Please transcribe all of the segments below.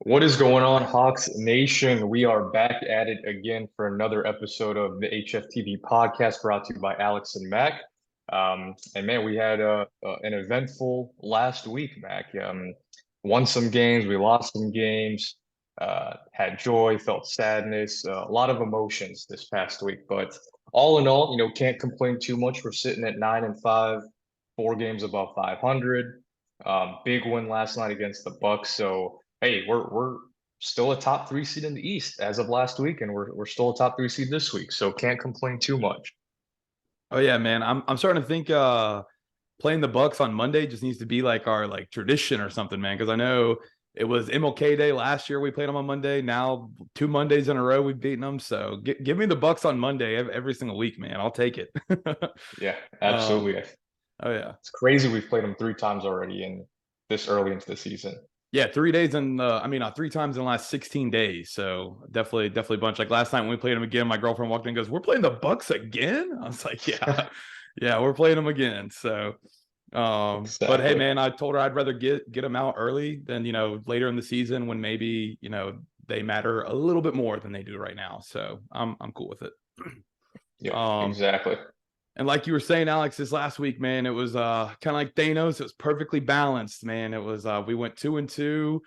What is going on, Hawks Nation? We are back at it again for another episode of the HFTV podcast brought to you by Alex and Mac. And man, we had an eventful last week, Mac. Won some games, we lost some games, had joy, felt sadness, a lot of emotions this past week. But all in all, can't complain too much. We're sitting at 9-5, 4 games above 500. Big win last night against the Bucks. So hey, we're still a top three seed in the East as of last week, and we're still a top three seed this week. So can't complain too much. Oh yeah, man. I'm starting to think playing the Bucks on Monday just needs to be like our like tradition or something, man. Because I know it was MLK Day last year. We played them on Monday. Now 2 Mondays in a row we've beaten them. So give me the Bucks on Monday every single week, man. I'll take it. Yeah, um, absolutely. oh yeah. It's crazy we've played them 3 times already in this early into the season. Yeah, 3 days in I mean 3 times in the last 16 days. So definitely a bunch. Like last night when we played them again, my girlfriend walked in and goes, "We're playing the Bucks again?" I was like, "Yeah, yeah, we're playing them again." So but hey, Exactly. man, I told her I'd rather get them out early than later in the season when maybe they matter a little bit more than they do right now. So I'm cool with it. Yep, Um, exactly. and like you were saying, Alex, this last week, man, it was kind of like Thanos. It was perfectly balanced, man. It was we went 2-2.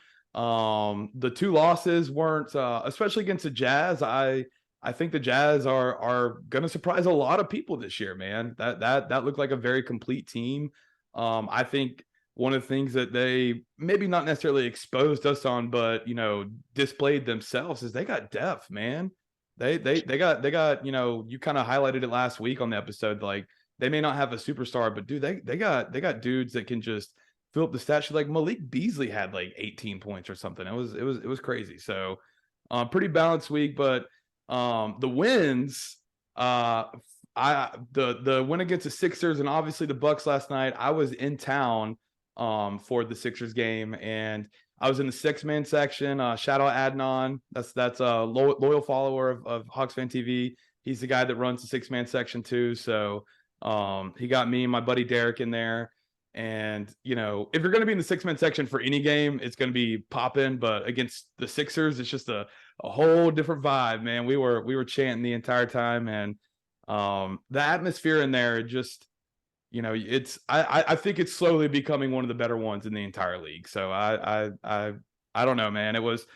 The two losses weren't especially against the Jazz. I think the Jazz are going to surprise a lot of people this year, man. That looked like a very complete team. I think one of the things that they maybe not necessarily exposed us on, but displayed themselves is they got depth, man. They got you kind of highlighted it last week on the episode. Like they may not have a superstar, but dude, they got dudes that can just fill up the stat sheet. Like Malik Beasley had like 18 points or something. It was crazy. So pretty balanced week, but the wins the win against the Sixers and obviously the Bucks last night. I was in town for the Sixers game, and I was in the 6-man section. Shout out Adnan. That's a loyal follower of HawksFanTV. He's the guy that runs the 6-man section too. So he got me and my buddy Derek in there. And if you're going to be in the 6-man section for any game, it's going to be popping. But against the Sixers, it's just a whole different vibe, man. We were chanting the entire time, and the atmosphere in there just it's I think it's slowly becoming one of the better ones in the entire league. So I don't know, man. It was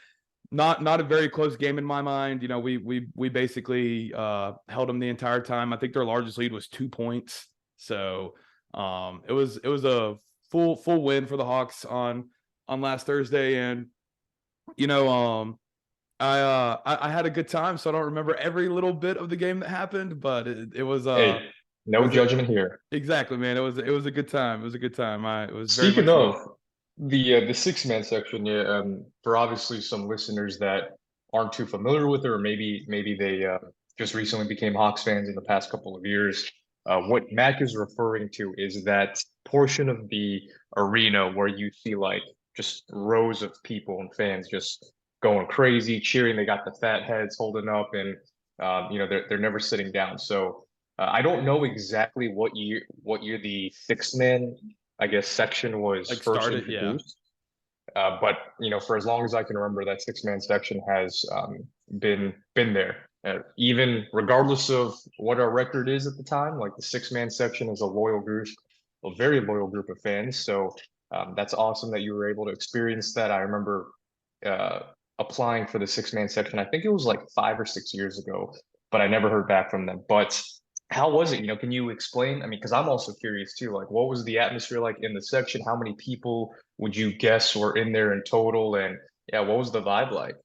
not a very close game in my mind. We basically held them the entire time. I think their largest lead was 2 points. So it was a full win for the Hawks on last Thursday. And you know I had a good time, so I don't remember every little bit of the game that happened, but it was Hey, it no was a judgment here. exactly, man. It was a good time. It was a good time. It was very Speaking much fun. of the 6-man section, yeah, for obviously some listeners that aren't too familiar with it, or maybe they just recently became Hawks fans in the past couple of years. What Mac is referring to is that portion of the arena where you see like just rows of people and fans just going crazy, cheering. They got the fat heads holding up, and they're never sitting down. So I don't know exactly what year the 6-man, I guess, section was Like first started, yeah. introduced. But for as long as I can remember, that 6-man section has been there. Even regardless of what our record is at the time, like the 6-man section is a loyal group, a very loyal group of fans. So that's awesome that you were able to experience that. I remember uh, applying for the 6-man section. I think it was like 5 or 6 years ago, but I never heard back from them. But how was it? Can you explain? I mean, because I'm also curious too. Like, what was the atmosphere like in the section? How many people would you guess were in there in total? And yeah, what was the vibe like?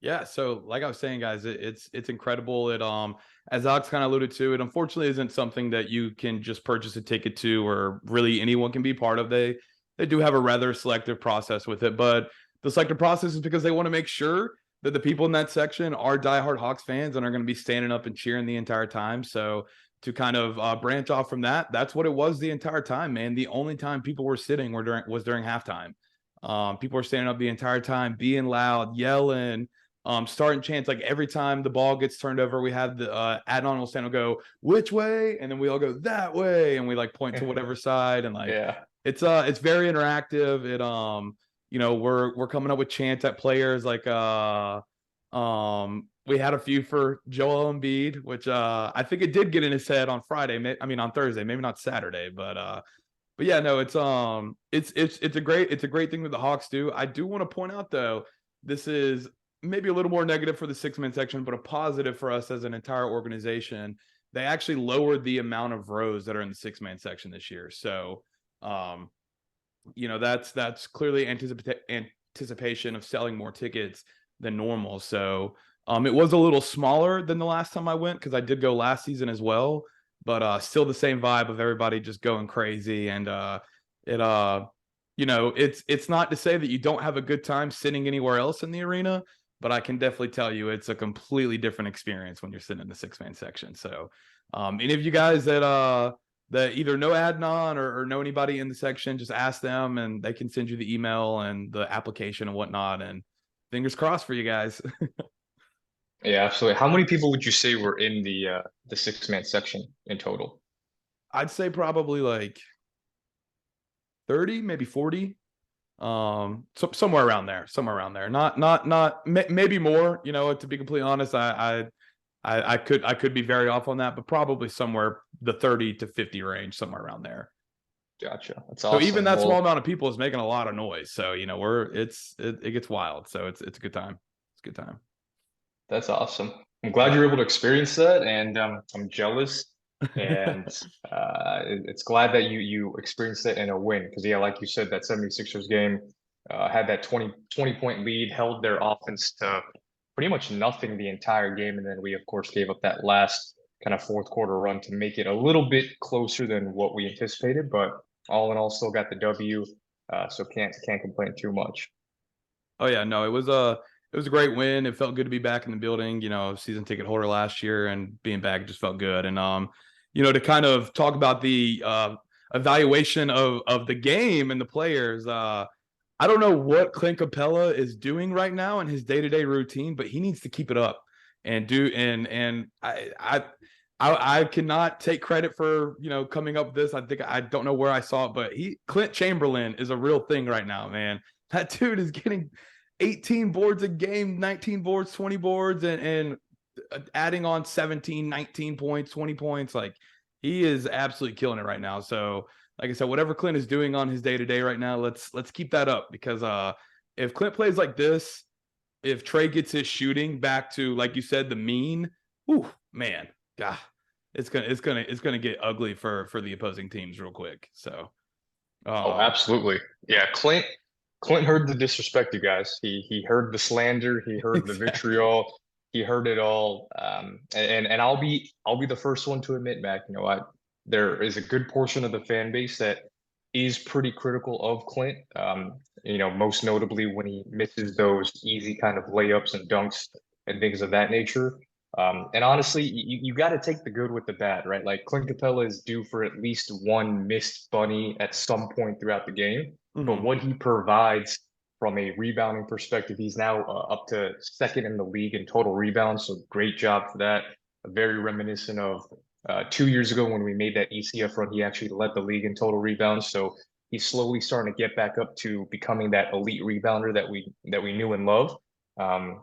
Yeah, so like I was saying, guys, it's incredible. It as Alex kind of alluded to, it unfortunately isn't something that you can just purchase a ticket to, or really anyone can be part of. They do have a rather selective process with it, but the selective process is because they want to make sure that the people in that section are diehard Hawks fans and are going to be standing up and cheering the entire time. So to kind of branch off from that, that's what it was the entire time, man. The only time people were sitting was during halftime. People were standing up the entire time, being loud, yelling, starting chants. Like every time the ball gets turned over, we have the Adnan will stand and go which way, and then we all go that way, and we like point to whatever side, and like Yeah. it's very interactive. we're coming up with chants at players like we had a few for Joel Embiid, which I think it did get in his head on Friday. I mean on Thursday, maybe not Saturday, but yeah, no, it's a great thing that the Hawks do. I do want to point out though, this is maybe a little more negative for the 6-man section, but a positive for us as an entire organization. They actually lowered the amount of rows that are in the 6-man section this year. So, that's clearly anticipation of selling more tickets than normal. So, it was a little smaller than the last time I went because I did go last season as well, but still the same vibe of everybody just going crazy. And it's not to say that you don't have a good time sitting anywhere else in the arena, but I can definitely tell you it's a completely different experience when you're sitting in the 6-man section. So, any of you guys that either know Adnan or know anybody in the section, just ask them and they can send you the email and the application and whatnot. And fingers crossed for you guys. Yeah, absolutely. How many people would you say were in the 6-man section in total? I'd say probably like 30, maybe 40. So somewhere around there. Not maybe more, to be completely honest. I could be very off on that, but probably somewhere the 30 to 50 range, somewhere around there. Gotcha. That's So even awesome. that small Well, amount of people is making a lot of noise. So, it gets wild. So it's a good time. It's a good time. that's awesome. I'm glad you were able to experience that, and I'm jealous. And it's glad that you experienced it in a win because, yeah, like you said, that 76ers game had that 20 point lead, held their offense to pretty much nothing the entire game. And then we, of course, gave up that last kind of fourth quarter run to make it a little bit closer than what we anticipated. But all in all, still got the W. So can't complain too much. Oh yeah, no, it was a great win. It felt good to be back in the building. Season ticket holder last year, and being back just felt good. And to kind of talk about the evaluation of the game and the players. I don't know what Clint Capella is doing right now in his day-to-day routine, but he needs to keep it up and do. And I cannot take credit for coming up with this. I don't know where I saw it, but Clint Chamberlain is a real thing right now, man. That dude is getting 18 boards a game, 19 boards, 20 boards, and adding on 17, 19 points, 20 points. Like, he is absolutely killing it right now. So, like I said, whatever Clint is doing on his day-to-day right now, let's keep that up because if Clint plays like this, if Trey gets his shooting back to, like you said, the mean, ooh, man, God, it's gonna get ugly for the opposing teams real quick. So, Oh, absolutely. Yeah, Clint heard the disrespect, you guys. He heard the slander, he heard the exactly. vitriol, he heard it all. And I'll be the first one to admit, Mac, there is a good portion of the fan base that is pretty critical of Clint. Most notably when he misses those easy kind of layups and dunks and things of that nature. And honestly, you got to take the good with the bad, right? Like Clint Capella is due for at least one missed bunny at some point throughout the game. But Mhm. what he provides from a rebounding perspective, he's now up to second in the league in total rebounds. So great job for that. Very reminiscent of 2 years ago when we made that ECF run. He actually led the league in total rebounds. So he's slowly starting to get back up to becoming that elite rebounder that we knew and love.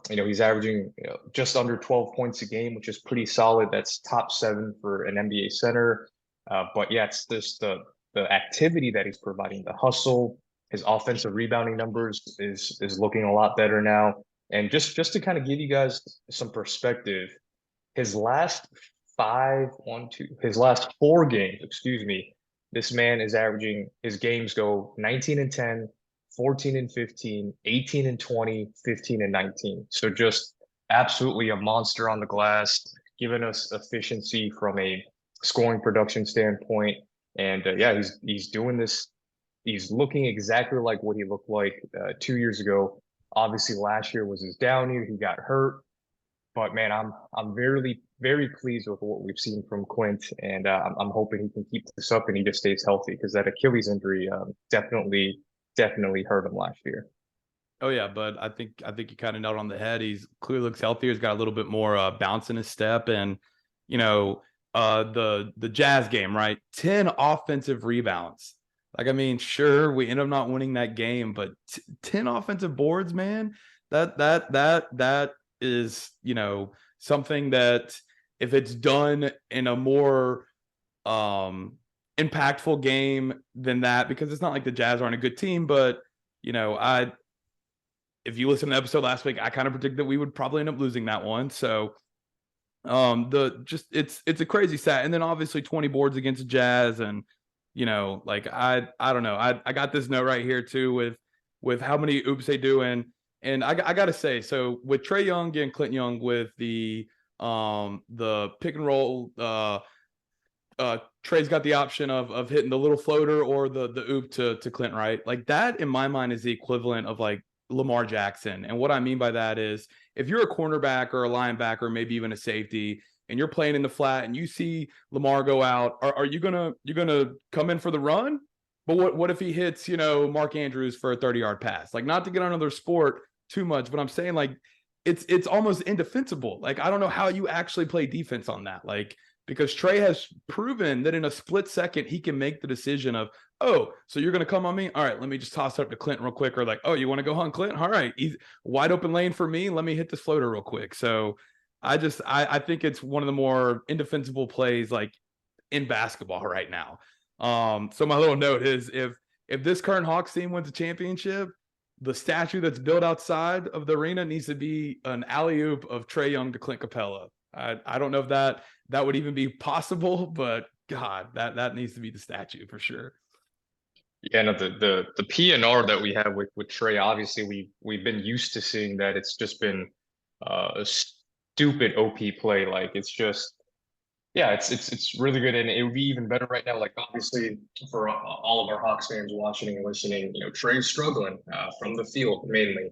He's averaging just under 12 points a game, which is pretty solid. That's top 7 for an NBA center. But yeah, it's just the activity that he's providing, the hustle, his offensive rebounding numbers is looking a lot better now. And just to kind of give you guys some perspective, his last his last 4 games, excuse me, this man is averaging his games go 19 and 10, 14 and 15, 18 and 20, 15 and 19. So just absolutely a monster on the glass, giving us efficiency from a scoring production standpoint. And yeah, he's doing this. He's looking exactly like what he looked like 2 years ago. Obviously, last year was his down year. He got hurt, but man, I'm very pleased with what we've seen from Quint, and I'm hoping he can keep this up and he just stays healthy because that Achilles injury definitely hurt him last year. Oh yeah, but I think you kind of nailed it on the head. He's clearly looks healthier. He's got a little bit more bounce in his step, and the Jazz game, right? 10 offensive rebounds. Like, I mean, sure, we end up not winning that game, but 10 offensive boards, man, that is, something that if it's done in a more impactful game than that, because it's not like the Jazz aren't a good team, but I if you listen to the episode last week, I kind of predicted that we would probably end up losing that one. So it's a crazy stat. And then obviously 20 boards against the Jazz, and like I don't know. I got this note right here too with how many oops they do. And I gotta say, so with Trae Young and Clint Young with the pick and roll, Trae's got the option of hitting the little floater or the oop to Clint, right? Like that in my mind is the equivalent of like Lamar Jackson. And what I mean by that is if you're a cornerback or a linebacker, maybe even a safety, and you're playing in the flat and you see Lamar go out, are you gonna come in for the run? But what if he hits, Mark Andrews for a 30-yard pass? Like, not to get on another sport too much, but I'm saying like it's almost indefensible. Like, I don't know how you actually play defense on that. Like, because Trae has proven that in a split second he can make the decision of, oh, so you're going to come on me? All right, let me just toss it up to Clint real quick. Or like, oh, you want to go on Clint? All right, he's wide open lane for me. Let me hit this floater real quick. So I think it's one of the more indefensible plays like in basketball right now. So my little note is if this current Hawks team wins a championship, the statue that's built outside of the arena needs to be an alley-oop of Trae Young to Clint Capella. I don't know if that would even be possible, but God, that needs to be the statue for sure. Yeah, no, the PNR that we have with Trae, obviously we've been used to seeing that. It's just been a stupid OP play. Like, it's just, yeah, it's really good, and it would be even better right now. Like, obviously for all of our Hawks fans watching and listening, Trae's struggling from the field mainly.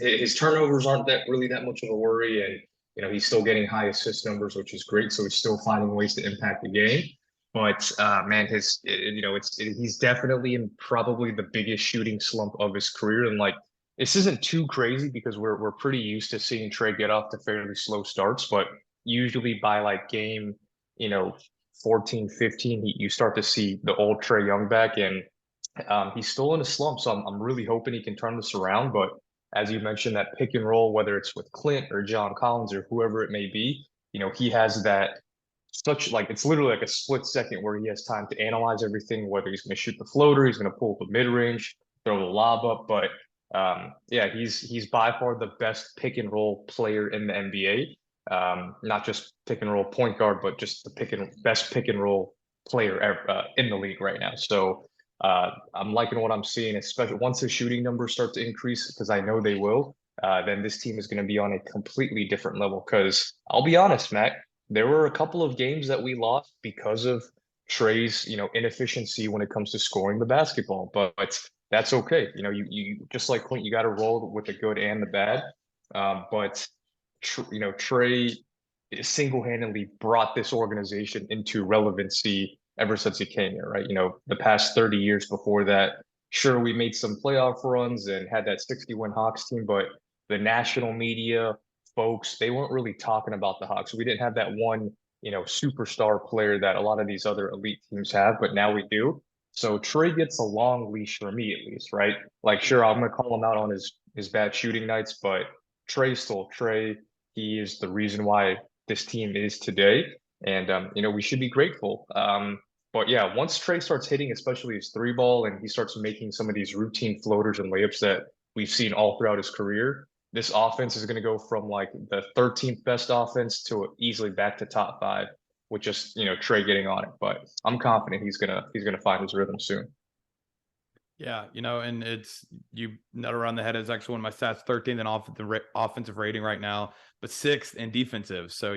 His turnovers aren't that much of a worry, and he's still getting high assist numbers, which is great. So he's still finding ways to impact the game. But man, he's definitely in probably the biggest shooting slump of his career, and like this isn't too crazy because we're pretty used to seeing Trae get off to fairly slow starts, but usually by like game, you know, 14, 15, you start to see the old Trae Young back, and he's still in a slump. So I'm really hoping he can turn this around. But as you mentioned, that pick and roll, whether it's with Clint or John Collins or whoever it may be, he has that such like it's literally like a split second where he has time to analyze everything, whether he's going to shoot the floater, he's going to pull the mid range, throw the lob up. But yeah, he's by far the best pick and roll player in the NBA. Not just pick and roll point guard, but just the best pick and roll player ever, in the league right now. So I'm liking what I'm seeing, especially once the shooting numbers start to increase, because I know they will. Then this team is going to be on a completely different level. Because I'll be honest, Matt, there were a couple of games that we lost because of Trae's, inefficiency when it comes to scoring the basketball. But that's okay. You just like Clint, you got to roll with the good and the bad. But Trae single-handedly brought this organization into relevancy ever since he came here, right? The past 30 years before that, sure, we made some playoff runs and had that 60-win Hawks team, but the national media folks, they weren't really talking about the Hawks. We didn't have that one, superstar player that a lot of these other elite teams have, but now we do. So Trae gets a long leash for me, at least, right? Like, sure, I'm gonna call him out on his bad shooting nights, but Trae's still Trae. He is the reason why this team is today, and we should be grateful. But yeah, once Trae starts hitting, especially his three ball, and he starts making some of these routine floaters and layups that we've seen all throughout his career, this offense is going to go from like the 13th best offense to easily back to top 5, with just Trae getting on it. But I'm confident he's gonna find his rhythm soon. Yeah, and it's you nut around the head. Is actually one of my stats, 13th in offensive rating right now, but 6th in defensive. So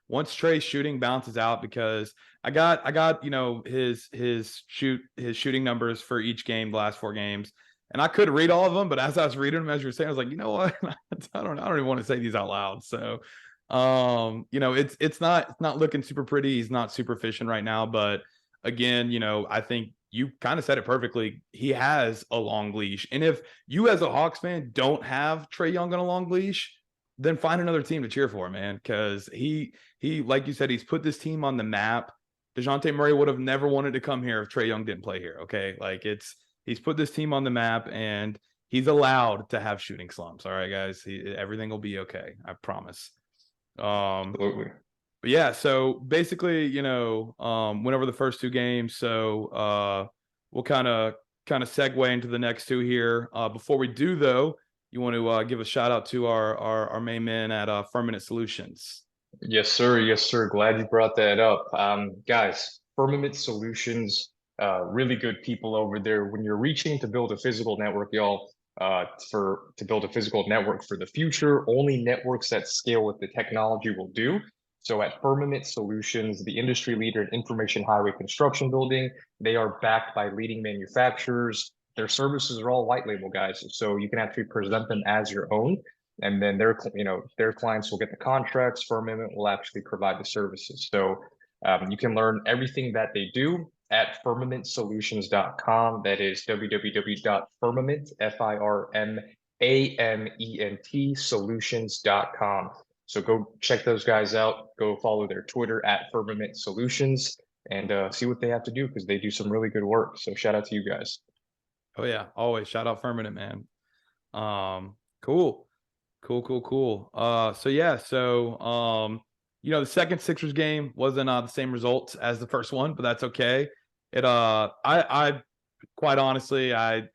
once Trae's shooting bounces out, because I got his shooting numbers for each game, the last 4 games, and I could read all of them, but as I was reading them, as you were saying, I was like, you know what, I don't even want to say these out loud. So it's not looking super pretty. He's not super efficient right now, but again, I think you kind of said it perfectly. He has a long leash. And if you as a Hawks fan don't have Trae Young on a long leash, then find another team to cheer for, man. Because he, like you said, he's put this team on the map DeJounte Murray would have never wanted to come here if Trae Young didn't play here. Okay. Like he's put this team on the map, and he's allowed to have shooting slumps. All right, guys. Everything will be okay. I promise. Absolutely. But yeah, so basically, went over the first two games. So we'll kind of segue into the next two here. Before we do, though, you want to give a shout out to our main men at Firmament Solutions. Yes, sir. Yes, sir. Glad you brought that up. Guys, Firmament Solutions, really good people over there. When you're reaching to build a physical network, y'all, to build a physical network for the future, only networks that scale with the technology will do. So at Firmament Solutions, the industry leader in information highway construction building, they are backed by leading manufacturers. Their services are all white label, guys. So you can actually present them as your own, and then their clients will get the contracts. Firmament will actually provide the services. So you can learn everything that they do at firmamentsolutions.com. That is www.firmament, FIRMAMENT solutions.com. So go check those guys out. Go follow their Twitter at Firmament Solutions, and see what they have to do, because they do some really good work. So shout out to you guys. Oh yeah, always shout out Firmament, man. Cool. So yeah, the second Sixers game wasn't the same results as the first one, but that's okay. I quite honestly, I've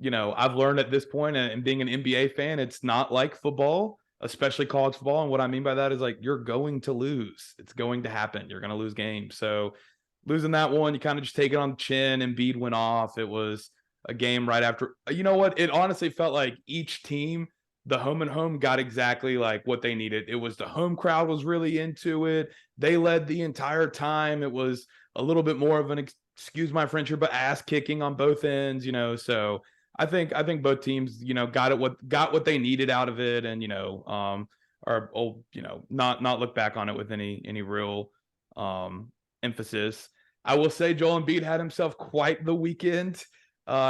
learned at this point, and being an NBA fan, it's not like football, especially college football. And what I mean by that is, like, you're going to lose. It's going to happen. You're going to lose games. So losing that one, you kind of just take it on the chin. Embiid went off. It was a game right after. You know what? It honestly felt like each team, the home and home, got exactly like what they needed. It was the home crowd was really into it. They led the entire time. It was a little bit more of an, excuse my French here, but ass kicking on both ends, so I think both teams, got what they needed out of it, and not look back on it with any real emphasis. I will say Joel Embiid had himself quite the weekend.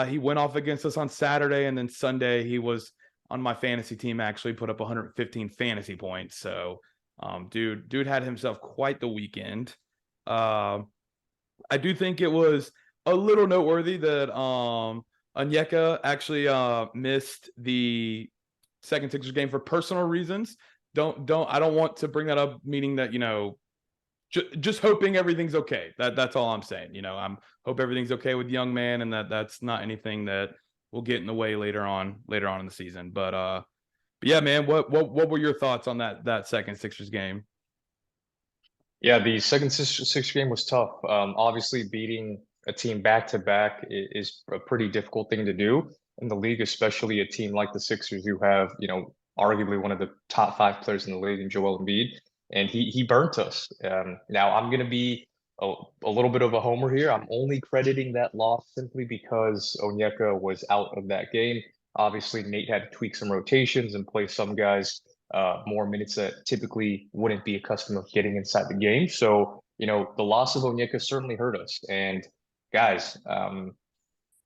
He went off against us on Saturday, and then Sunday he was on my fantasy team, actually put up 115 fantasy points. So dude had himself quite the weekend. I do think it was a little noteworthy that Onyeka actually missed the second Sixers game for personal reasons. I don't want to bring that up, meaning that, just hoping everything's okay. That's all I'm saying. I'm hope everything's okay with the young man, and that's not anything that will get in the way later on in the season. But yeah, man, what were your thoughts on that second Sixers game? Yeah, the second Sixers game was tough. Obviously, beating a team back to back is a pretty difficult thing to do in the league, especially a team like the Sixers, who have, arguably one of the top 5 players in the league in Joel Embiid, and he burnt us. Now I'm gonna be a little bit of a homer here. I'm only crediting that loss simply because Onyeka was out of that game. Obviously, Nate had to tweak some rotations and play some guys more minutes that typically wouldn't be accustomed of getting inside the game. So, the loss of Onyeka certainly hurt us. And guys, a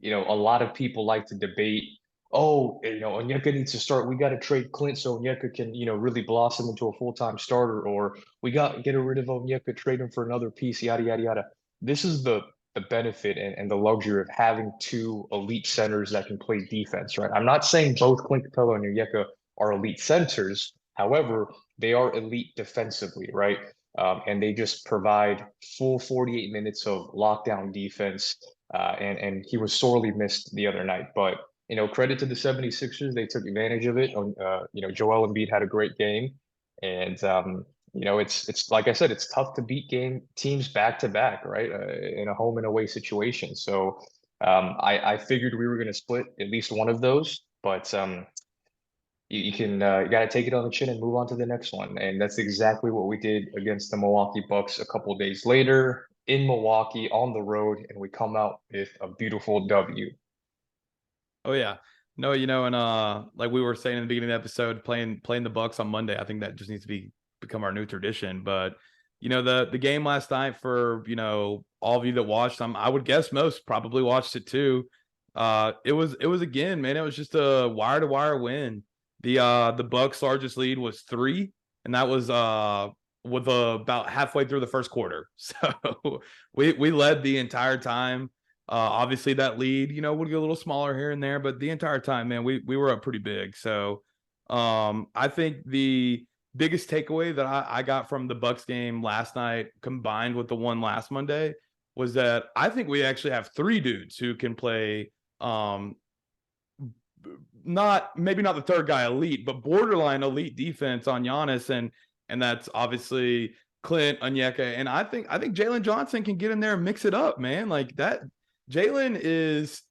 lot of people like to debate, oh, Onyeka needs to start. We got to trade Clint so Onyeka can, really blossom into a full-time starter, or we got to get rid of Onyeka, trade him for another piece, yada, yada, yada. This is the benefit and the luxury of having two elite centers that can play defense, right? I'm not saying both Clint Capella and Onyeka are elite centers. However, they are elite defensively, right? And they just provide full 48 minutes of lockdown defense. And he was sorely missed the other night. But, credit to the 76ers. They took advantage of it. Joel Embiid had a great game. And, it's like I said, it's tough to beat teams back to back, right? In a home and away situation. So I figured we were going to split at least one of those. But you got to take it on the chin and move on to the next one. And that's exactly what we did against the Milwaukee Bucks a couple of days later in Milwaukee on the road, and we come out with a beautiful W. Oh yeah. No, and like we were saying in the beginning of the episode, playing the Bucks on Monday, I think that just needs to become our new tradition. But the game last night, for all of you that watched, I would guess most probably watched it too. It was again, man, it was just a wire to wire win. The Bucks' largest lead was 3, and that was with about halfway through the first quarter. So we led the entire time. Obviously that lead, would get a little smaller here and there, but the entire time, man, we were up pretty big. So I think the biggest takeaway that I got from the Bucks game last night, combined with the one last Monday, was that I think we actually have three dudes who can play maybe not the third guy elite, but borderline elite defense on Giannis, and that's obviously Clint, Onyeka, and I think Jalen Johnson can get in there and mix it up, man. Like that, Jalen is.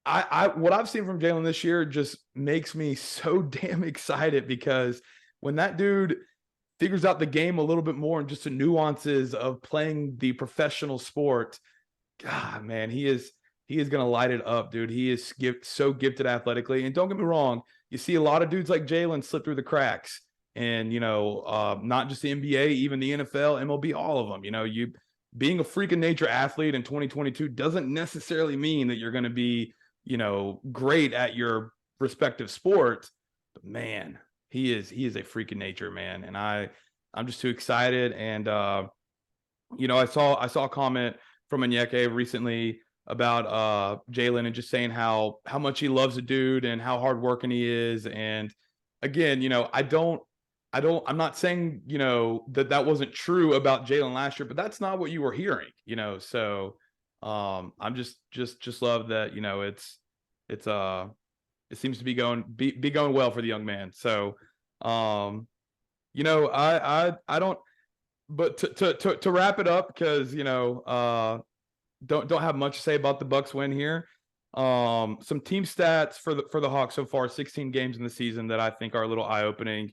What I've seen from Jalen this year just makes me so damn excited, because when that dude figures out the game a little bit more and just the nuances of playing the professional sport, God, man, he is going to light it up, dude. He is so gifted athletically. And don't get me wrong, you see a lot of dudes like Jalen slip through the cracks. And, not just the NBA, even the NFL, MLB, all of them. You being a freak of nature athlete in 2022 doesn't necessarily mean that you're going to be, great at your respective sport. But, man, he is a freak of nature, man. And I'm just too excited. And, I saw a comment from Onyeka recently about Jalen, and just saying how much he loves the dude and how hardworking he is. And again, I'm not saying, that wasn't true about Jalen last year, but that's not what you were hearing, so I'm just love that, it seems to be going well for the young man. So I don't, but to wrap it up, because don't have much to say about the Bucks win here. Some team stats for the Hawks so far: 16 games in the season that I think are a little eye-opening.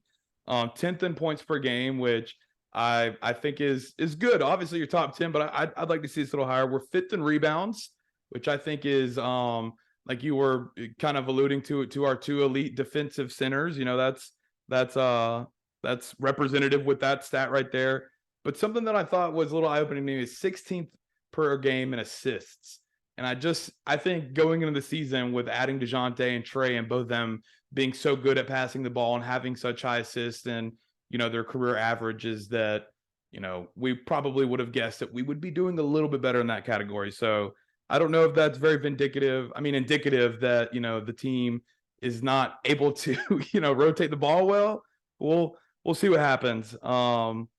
10th in points per game, which I think is good. Obviously, you're top 10, but I'd like to see this a little higher. We're 5th in rebounds, which I think is like you were kind of alluding to our two elite defensive centers. That's representative with that stat right there. But something that I thought was a little eye-opening to me is 16th per game in assists. And I think going into the season with adding DeJounte and Trey, and both of them being so good at passing the ball and having such high assists and, their career averages, that, we probably would have guessed that we would be doing a little bit better in that category. So I don't know if that's very indicative that, the team is not able to, rotate the ball well. We'll see what happens. One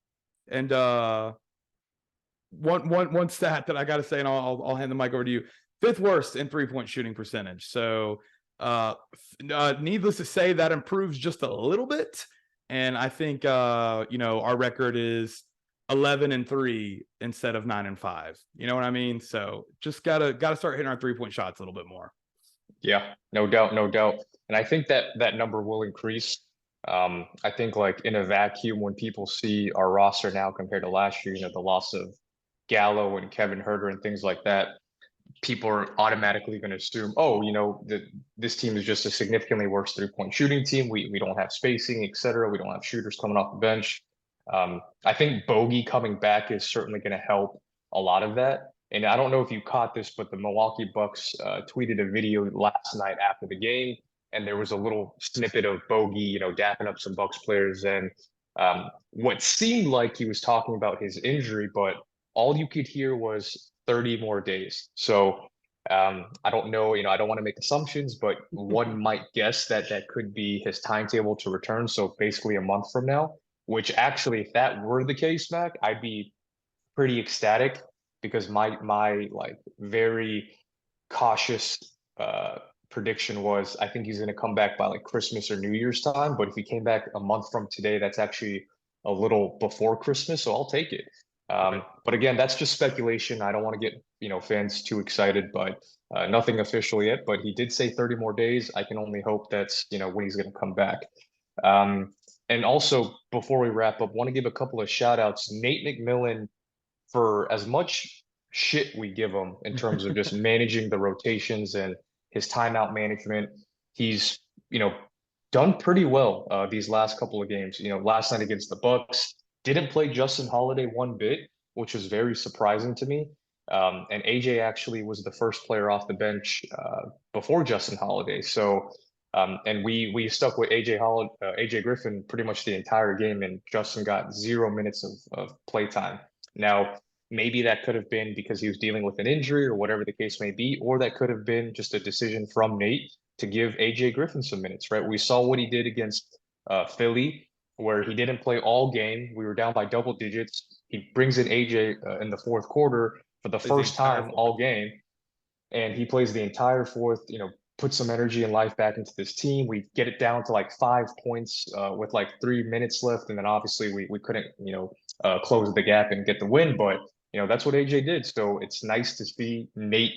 stat that I got to say, and I'll hand the mic over to you: 5th worst in 3-point shooting percentage. So, needless to say, that improves just a little bit. And I think, our record is 11-3 instead of 9-5. You know what I mean? So just gotta start hitting our 3-point shots a little bit more. Yeah, no doubt, no doubt. And I think that number will increase. I think, like, in a vacuum, when people see our roster now compared to last year, the loss of Gallo and Kevin Herter and things like that, people are automatically going to assume, oh, this team is just a significantly worse 3-point shooting team. We don't have spacing, etc. We don't have shooters coming off the bench. I think Bogey coming back is certainly going to help a lot of that. And I don't know if you caught this, but the Milwaukee Bucks tweeted a video last night after the game, and there was a little snippet of Bogey, dapping up some Bucks players, and what seemed like he was talking about his injury, but all you could hear was 30 more days. So I don't know, I don't want to make assumptions, but one might guess that could be his timetable to return. So basically a month from now, which actually, if that were the case, Mac, I'd be pretty ecstatic, because my like very cautious prediction was, I think he's going to come back by like Christmas or New Year's time. But if he came back a month from today, that's actually a little before Christmas, so I'll take it. But again, that's just speculation. I don't want to get fans too excited, but nothing official yet. But he did say 30 more days. I can only hope that's when he's going to come back. And also, before we wrap up, want to give a couple of shout outs. Nate McMillan, for as much shit we give him in terms of just managing the rotations and his timeout management, he's done pretty well these last couple of games. Last night against the Bucks, didn't play Justin Holiday one bit, which was very surprising to me. And AJ actually was the first player off the bench before Justin Holiday. So And we stuck with AJ Griffin pretty much the entire game, and Justin got 0 minutes of play time. Now, maybe that could have been because he was dealing with an injury or whatever the case may be, or that could have been just a decision from Nate to give AJ Griffin some minutes, right? We saw what he did against Philly, where he didn't play all game. We were down by double digits. He brings in AJ in the fourth quarter for the Plays the first entire time fourth. all game, and he plays the entire fourth, put some energy and life back into this team. We get it down to like 5 points with like 3 minutes left. And then obviously we couldn't, close the gap and get the win. But, that's what AJ did. So it's nice to see Nate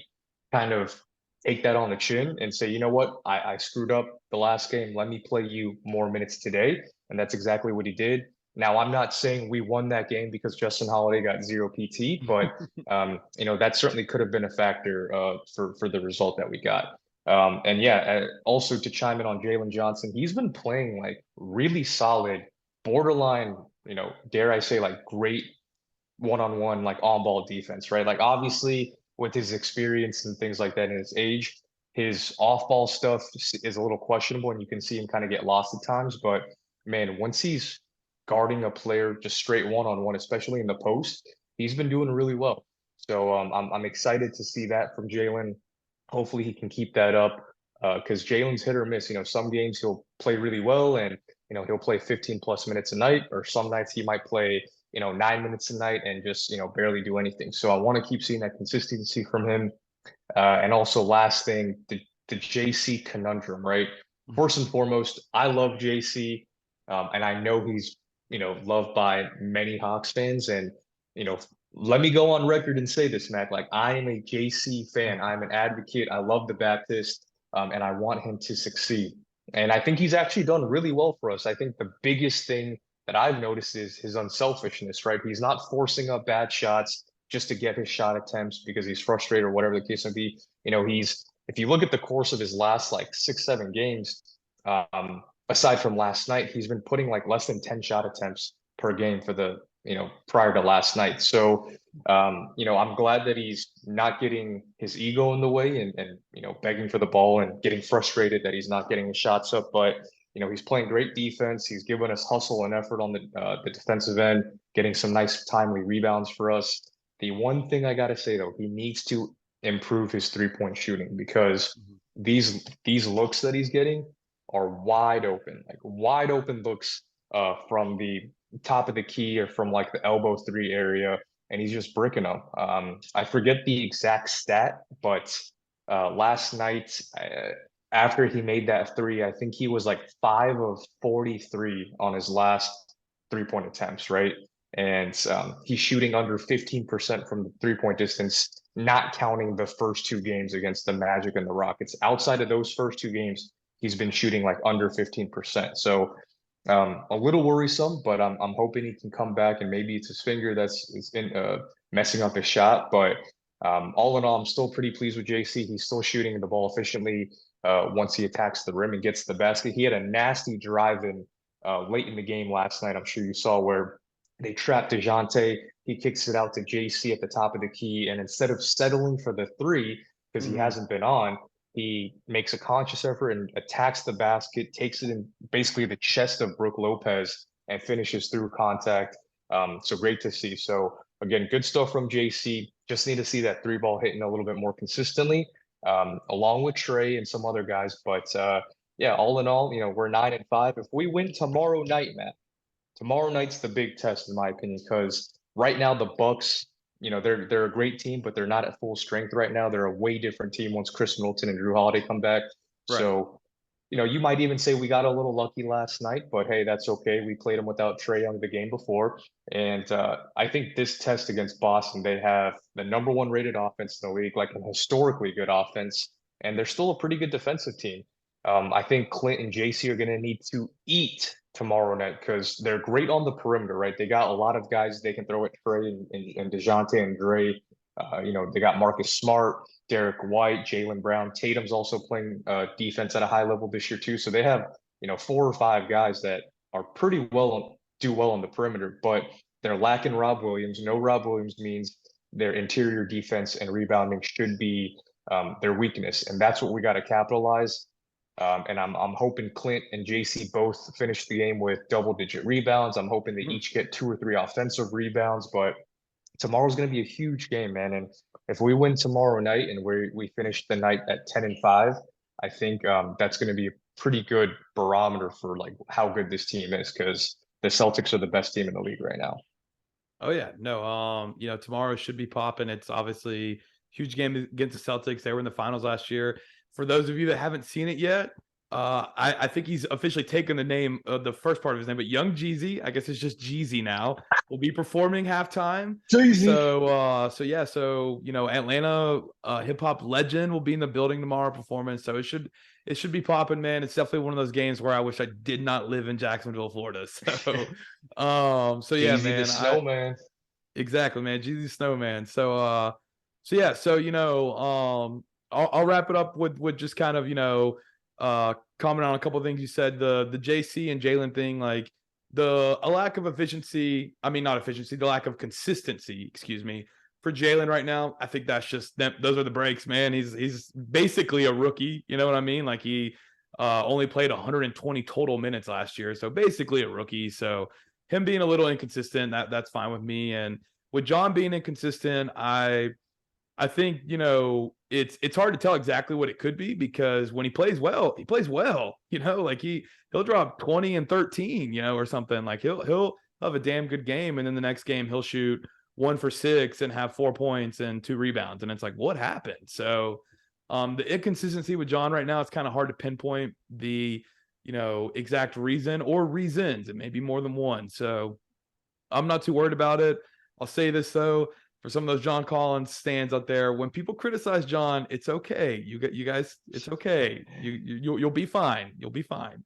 kind of take that on the chin and say, you know what, I screwed up the last game. Let me play you more minutes today. And that's exactly what he did. Now, I'm not saying we won that game because Justin Holiday got zero PT, but that certainly could have been a factor for the result that we got. And yeah, also to chime in on Jalen Johnson, he's been playing like really solid, borderline, dare I say, like great one-on-one, like on-ball defense, right? Like obviously with his experience and things like that and his age, his off-ball stuff is a little questionable, and you can see him kind of get lost at times. But man, once he's guarding a player just straight one-on-one, especially in the post, he's been doing really well. So I'm excited to see that from Jalen. Hopefully he can keep that up because Jalen's hit or miss. Some games he'll play really well and he'll play 15 plus minutes a night, or some nights he might play 9 minutes a night and just barely do anything. So I want to keep seeing that consistency from him. And also last thing, the JC conundrum, right? First and foremost, I love JC, and I know he's loved by many Hawks fans. And you know, let me go on record and say this, Mac. Like I am a JC fan. I'm an advocate. I love the Baptist, and I want him to succeed. And I think he's actually done really well for us. I think the biggest thing that I've noticed is his unselfishness, right? He's not forcing up bad shots just to get his shot attempts because he's frustrated or whatever the case may be. If you look at the course of his last like 6, 7 games, aside from last night, he's been putting like less than 10 shot attempts per game for the, prior to last night. So, I'm glad that he's not getting his ego in the way and begging for the ball and getting frustrated that he's not getting his shots up. But, he's playing great defense. He's given us hustle and effort on the defensive end, getting some nice timely rebounds for us. The one thing I got to say, though, he needs to improve his 3-point shooting because these looks that he's getting are wide open, like wide open looks from the top of the key or from like the elbow three area, and he's just bricking them. I forget the exact stat, but last night after he made that three, I think he was like 5 of 43 on his last 3-point attempts, right? And he's shooting under 15% from the 3-point distance, not counting the first 2 games against the Magic and the Rockets. Outside of those first 2 games, he's been shooting like under 15%. So a little worrisome, but I'm hoping he can come back, and maybe it's his finger that's messing up his shot. But all in all, I'm still pretty pleased with JC. He's still shooting the ball efficiently once he attacks the rim and gets the basket. He had a nasty drive in late in the game last night. I'm sure you saw where they trapped DeJounte. He kicks it out to JC at the top of the key, and instead of settling for the three because he hasn't been on, he makes a conscious effort and attacks the basket, takes it in basically the chest of Brook Lopez and finishes through contact. So great to see. So again, good stuff from JC. Just need to see that 3 ball hitting a little bit more consistently, along with Trey and some other guys. But yeah, all in all, we're 9-5. If we win tomorrow night, Matt, tomorrow night's the big test, in my opinion, because right now the Bucks, they're a great team, but they're not at full strength right now. They're a way different team once Chris Middleton and Drew Holiday come back. Right. So, you might even say we got a little lucky last night, but hey, that's okay. We played them without Trey Young the game before. And I think this test against Boston, they have the #1 rated offense in the league, like an historically good offense, and they're still a pretty good defensive team. I think Clint and JC are going to need to eat tomorrow night because they're great on the perimeter, right? They got a lot of guys they can throw at Trey and DeJounte and Dre. They got Marcus Smart, Derek White, Jaylen Brown. Tatum's also playing defense at a high level this year too. So they have 4 or 5 guys that are pretty well do well on the perimeter, but they're lacking Rob Williams. No Rob Williams means their interior defense and rebounding should be their weakness, and that's what we got to capitalize. And I'm hoping Clint and JC both finish the game with double-digit rebounds. I'm hoping they each get 2 or 3 offensive rebounds. But tomorrow's going to be a huge game, man. And if we win tomorrow night and we finish the night at 10-5, I think that's going to be a pretty good barometer for like how good this team is, because the Celtics are the best team in the league right now. Oh yeah, no, tomorrow should be popping. It's obviously huge game against the Celtics. They were in the finals last year. For those of you that haven't seen it yet, I think he's officially taken the name of the first part of his name, but Young Jeezy, I guess it's just Jeezy now, will be performing halftime. Jeezy. So Atlanta hip hop legend will be in the building tomorrow performing. So it should be popping, man. It's definitely one of those games where I wish I did not live in Jacksonville, Florida. So yeah, Jeezy man. the snowman. Exactly, man. Jeezy Snowman. I'll wrap it up with just kind of, comment on a couple of things you said. The JC and Jalen thing, like a lack of efficiency. I mean, not efficiency, the lack of consistency, excuse me, for Jalen right now. I think that's just them. Those are the breaks, man. He's basically a rookie. You know what I mean? Like he only played 120 total minutes last year. So basically a rookie. So him being a little inconsistent, that's fine with me. And with John being inconsistent, I think, it's hard to tell exactly what it could be, because when he plays well, like he'll drop 20 and 13, or something. Like he'll have a damn good game, and then the next game he'll shoot 1 for 6 and have 4 points and 2 rebounds, and it's like, what happened? So the inconsistency with John right now, it's kind of hard to pinpoint the exact reason or reasons. It may be more than one. So I'm not too worried about it. I'll say this though, for some of those John Collins stands out there, when people criticize John, it's okay. You guys, it's okay. You'll be fine. You'll be fine.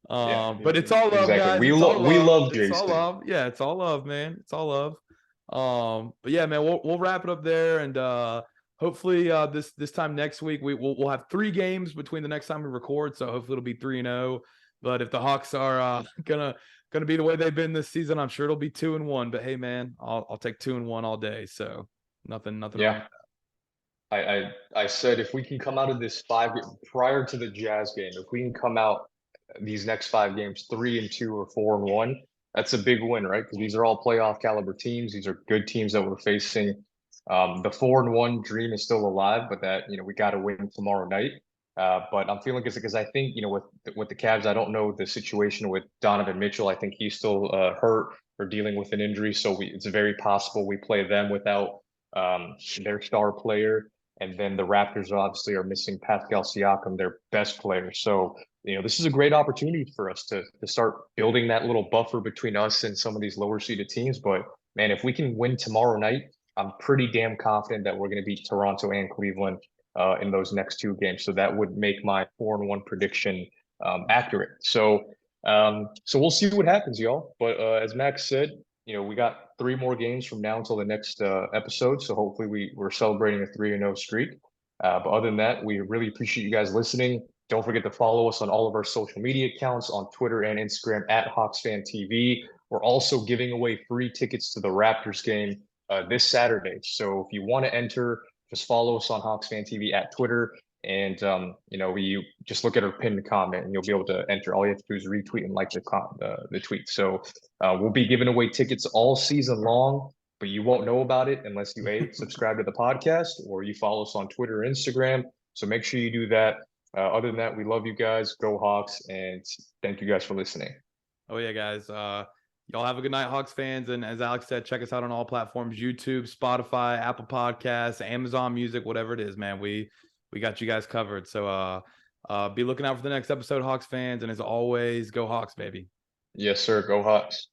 But it's all love, Exactly. guys. We It's all love It's all JC. love. Yeah, it's all love, man. It's all love. But yeah, man, we'll wrap it up there, and hopefully this time next week we'll have 3 games between the next time we record. So hopefully it'll be 3-0. But if the Hawks are gonna be the way they've been this season, I'm sure it'll be 2-1. But hey, man, I'll take 2-1 all day. So nothing wrong with Yeah. that. I said if we can come out of this 5 prior to the Jazz game, if we can come out these next 5 games 3-2 or 4-1, that's a big win, right? Because these are all playoff caliber teams. These are good teams that we're facing. The 4-1 dream is still alive, but that we got to win tomorrow night. But I'm feeling good because I think with the Cavs, I don't know the situation with Donovan Mitchell. I think he's still hurt or dealing with an injury, so it's very possible we play them without their star player. And then the Raptors obviously are missing Pascal Siakam, their best player. So this is a great opportunity for us to start building that little buffer between us and some of these lower seeded teams. But man, if we can win tomorrow night, I'm pretty damn confident that we're going to beat Toronto and Cleveland in those next 2 games. So that would make my 4-1 prediction accurate. So we'll see what happens, y'all. But as Max said, we got 3 more games from now until the next episode. So hopefully we're celebrating a 3-0 streak. But other than that, we really appreciate you guys listening. Don't forget to follow us on all of our social media accounts on Twitter and Instagram at HawksFanTV. We're also giving away free tickets to the Raptors game this Saturday. So if you want to enter, just follow us on HawksFanTV at Twitter. And, you just look at our pinned comment and you'll be able to enter. All you have to do is retweet and like the tweet. So we'll be giving away tickets all season long, but you won't know about it unless you subscribe to the podcast or you follow us on Twitter or Instagram. So make sure you do that. Other than that, we love you guys. Go Hawks, and thank you guys for listening. Oh yeah, guys. Y'all have a good night, Hawks fans. And as Alex said, check us out on all platforms: YouTube, Spotify, Apple Podcasts, Amazon Music, whatever it is, man. We got you guys covered. So be looking out for the next episode, Hawks fans. And as always, go Hawks, baby. Yes, sir. Go Hawks.